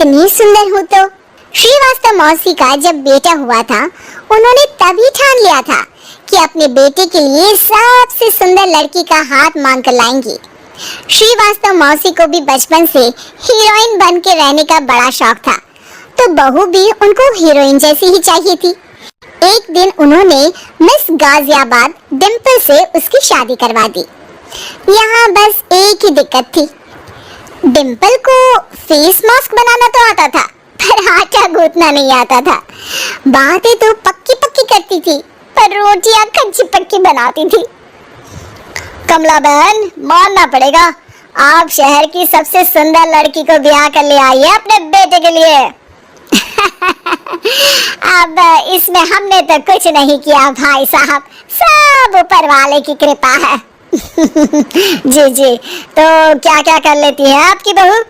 इतनी सुंदर हूँ तो। श्रीवास्तव मौसी का जब बेटा हुआ था, उन्होंने तभी ठान लिया था कि अपने बेटे के लिए सबसे सुंदर लड़की का हाथ मांग कर लाएंगी। श्रीवास्तव मौसी को भी बचपन से हीरोइन बन के रहने का बड़ा शौक था, तो बहू भी उनको हीरोइन जैसी ही चाहिए थी। एक दिन उन्होंने मिस गाजियाबाद डिम्पल से उसकी शादी करवा दी। यहाँ बस एक ही दिक्कत थी, डिम्पल को फेस मास्क बनाना तो आता था, पर आटा गूंथना नहीं आता था। बातें तो पक्की पक्की करती थी, पर रोटियां कच्ची पक्की बनाती थी। कमला बहन, मानना पड़ेगा, आप शहर की सबसे सुंदर लड़की को ब्याह कर ले आई है अपने बेटे के लिए। अब इसमें हमने तो कुछ नहीं किया भाई साहब, सब ऊपर वाले की कृपा है। जी जी, तो क्या क्या कर लेती है आपकी बहू?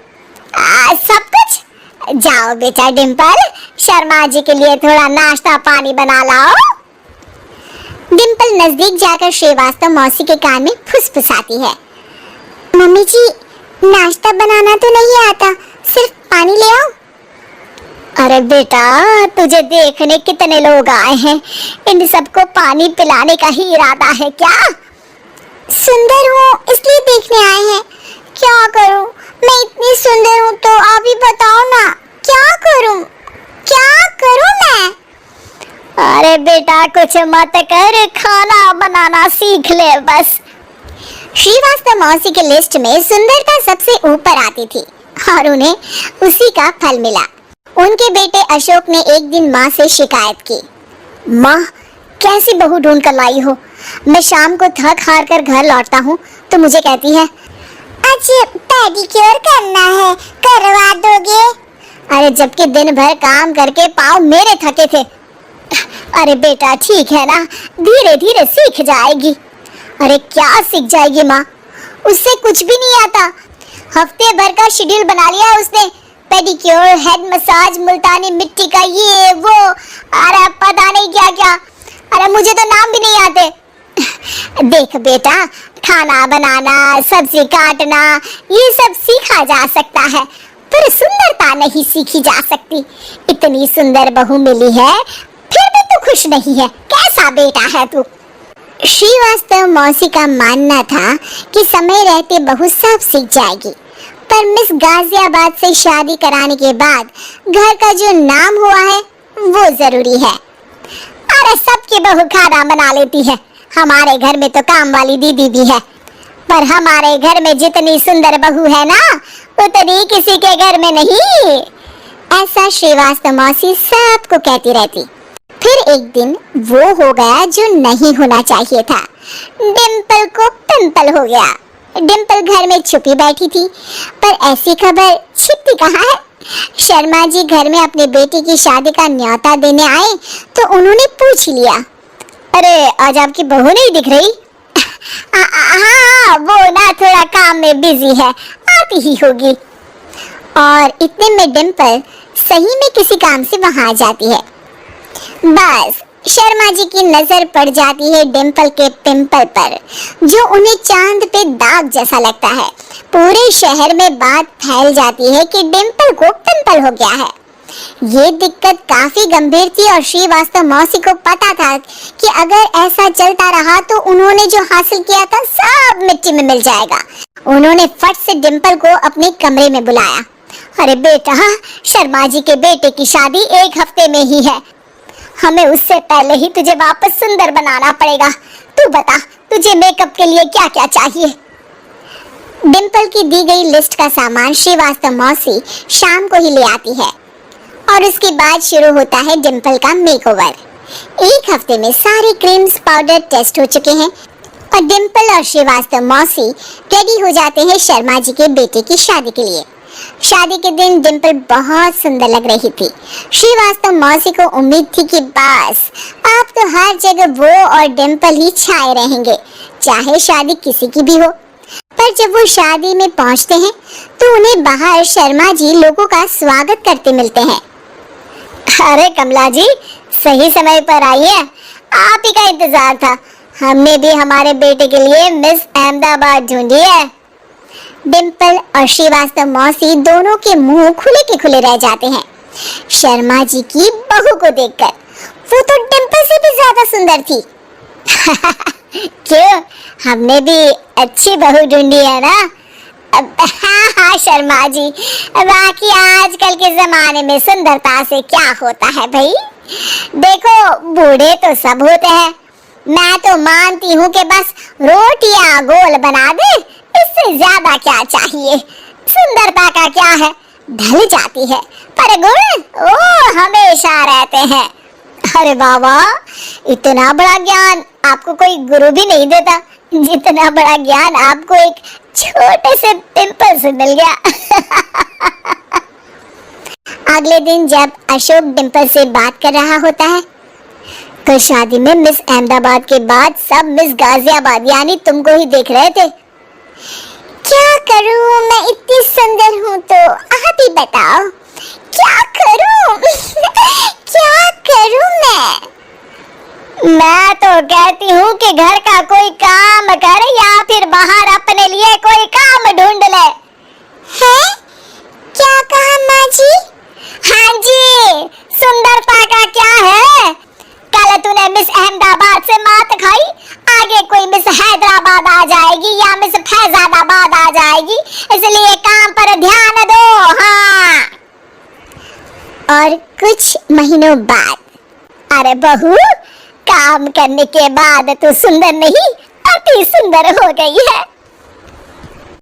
सब कुछ। जाओ बेटा डिम्पल, शर्मा जी के लिए थोड़ा नाश्ता पानी बना लाओ। डिम्पल नजदीक जाकर श्रीवास्तव मौसी के कान में फुसफुसाती है। मम्मी जी, नाश्ता बनाना तो नहीं आता, सिर्फ पानी ले आओ। अरे बेटा, तुझे देखने कितने लोग आए हैं, इन सबको पानी पिलाने का ही इरादा है क्या? सुंदर हूँ इसलिए देखने आए हैं। क्या करूँ, मैं इतनी सुंदर हूँ तो आप ही बताओ ना, क्या करूँ मैं? अरे बेटा, कुछ मत कर, खाना बनाना सीख ले बस। श्रीवास्तव मौसी के लिस्ट में सुंदरता सबसे ऊपर आती थी और उन्हें उसी का फल मिला। उनके बेटे अशोक ने एक दिन माँ से शिकायत की। माँ, कैसी बहू ढूंढ कर लाई हो? मैं शाम को थक हार कर घर लौटता हूँ तो मुझे कहती है, आज पेडिक्योर करना है, करवा दोगे? अरे जबकि दिन भर काम करके पाँव मेरे थके थे। अरे बेटा ठीक है ना, धीरे धीरे सीख जाएगी। अरे क्या सीख जाएगी माँ, उससे कुछ भी नहीं आता। हफ्ते भर का शेड्यूल बना लिया उसने, पेडिक्योर, हेड मसाज, मुल्तानी मिट्टी का ये वो, अरे पता नहीं क्या क्या। अरे मुझे तो नाम भी नहीं आते। देख बेटा, खाना बनाना, सब्जी काटना, ये सब सीखा जा सकता है, पर सुंदरता नहीं सीखी जा सकती। इतनी सुंदर बहू मिली है, फिर भी तू खुश नहीं है, कैसा बेटा है तू? श्रीवास्तव मौसी का मानना था कि समय रहते बहू सब सीख जाएगी, पर मिस गाजियाबाद से शादी कराने के बाद घर का जो नाम हुआ है वो जरूरी है। अरे सबकी बहू खाना बना लेती है, हमारे घर में तो काम वाली दीदी भी है, पर हमारे घर में जितनी सुंदर बहू है ना, उतनी किसी के घर में नहीं। ऐसा श्रीवास्तव मौसी सबको कहती रहती। फिर एक दिन वो हो गया जो नहीं होना चाहिए था, डिम्पल को पिंपल हो गया। डिम्पल घर में छुपी बैठी थी, पर ऐसी खबर छिपती कहाँ है। शर्मा जी घर में अपने बेटे की शादी का न्योता देने आए तो उन्होंने पूछ लिया, अरे आज आपकी बहू नहीं दिख रही? हाँ, वो ना थोड़ा काम में बिजी है, आती ही होगी। और इतने में डिम्पल सही में किसी काम से वहां आ जाती है। बस शर्मा जी की नजर पड़ जाती है डिम्पल के पिंपल पर, जो उन्हें चांद पे दाग जैसा लगता है। पूरे शहर में बात फैल जाती है कि डिम्पल को पिंपल हो गया है। ये दिक्कत काफी गंभीर थी और श्रीवास्तव मौसी को पता था कि अगर ऐसा चलता रहा तो उन्होंने जो हासिल किया था सब मिट्टी में मिल जाएगा। उन्होंने फट से डिम्पल को अपने कमरे में बुलाया। अरे बेटा, शर्मा जी के बेटे की शादी एक हफ्ते में ही है, हमें उससे पहले ही तुझे वापस सुंदर बनाना पड़ेगा। तू बता, तुझे मेकअप के लिए क्या क्या चाहिए? डिम्पल की दी गई लिस्ट का सामान श्रीवास्तव मौसी शाम को ही ले आती है और उसके बाद शुरू होता है डिम्पल का मेकओवर। एक हफ्ते में सारे क्रीम्स पाउडर टेस्ट हो चुके हैं और डिम्पल और श्रीवास्तव मौसी रेडी हो जाते हैं शर्मा जी के बेटे की शादी के लिए। शादी के दिन डिम्पल बहुत सुंदर लग रही थी। श्रीवास्तव मौसी को उम्मीद थी कि बस अब तो हर जगह वो और डिम्पल ही छाए रहेंगे, चाहे शादी किसी की भी हो। पर जब वो शादी में पहुंचते हैं तो उन्हें बाहर शर्मा जी लोगों का स्वागत करते मिलते हैं। अरे कमला जी, सही समय पर आई है, आप ही का इंतजार था। हमने भी हमारे बेटे के लिए मिस अहमदाबाद ढूंढी है। डिम्पल और श्रीवास्तव मौसी दोनों के मुंह खुले के खुले रह जाते हैं शर्मा जी की बहू को देखकर। वो तो डिम्पल से भी ज्यादा सुंदर थी। क्यों, हमने भी अच्छी बहू ढूंढी है ना? हाँ हाँ शर्मा जी, बाकी आजकल के जमाने में सुंदरता से क्या होता है भाई। देखो बूढ़े तो सब होते हैं, मैं तो मानती हूँ कि बस रोटियां गोल बना दे, इससे ज्यादा क्या चाहिए। सुंदरता का क्या है, ढल जाती है, पर गुण ओ हमेशा रहते हैं। अरे बाबा, इतना बड़ा ज्ञान आपको कोई गुरु भी नहीं देता जितना बड़ा ज्ञान आपको एक छोटे से डिम्पल से मिल गया। अगले दिन जब अशोक डिम्पल से बात कर रहा होता है, कल शादी में मिस अहमदाबाद के बाद सब मिस गाजियाबाद यानी तुमको ही देख रहे थे। क्या करूं, मैं इतनी सुंदर हूं तो आप ही बताओ क्या करूं? क्या करूं मैं तो कहती हूँ कि घर का कोई काम कर या फिर बाहर अपने लिए कोई काम ढूंढ ले। है? क्या कहा माँ जी? हाँ जी, सुंदरता का क्या है? कल तूने मिस अहमदाबाद से मात खाई, आगे कोई मिस हैदराबाद आ जाएगी या मिस फैजाबाद आ जाएगी, इसलिए काम पर ध्यान दो। हाँ। और कुछ महीनों बाद, अरे बहू, काम करने के बाद तू सुंदर नहीं अति सुंदर हो गई है।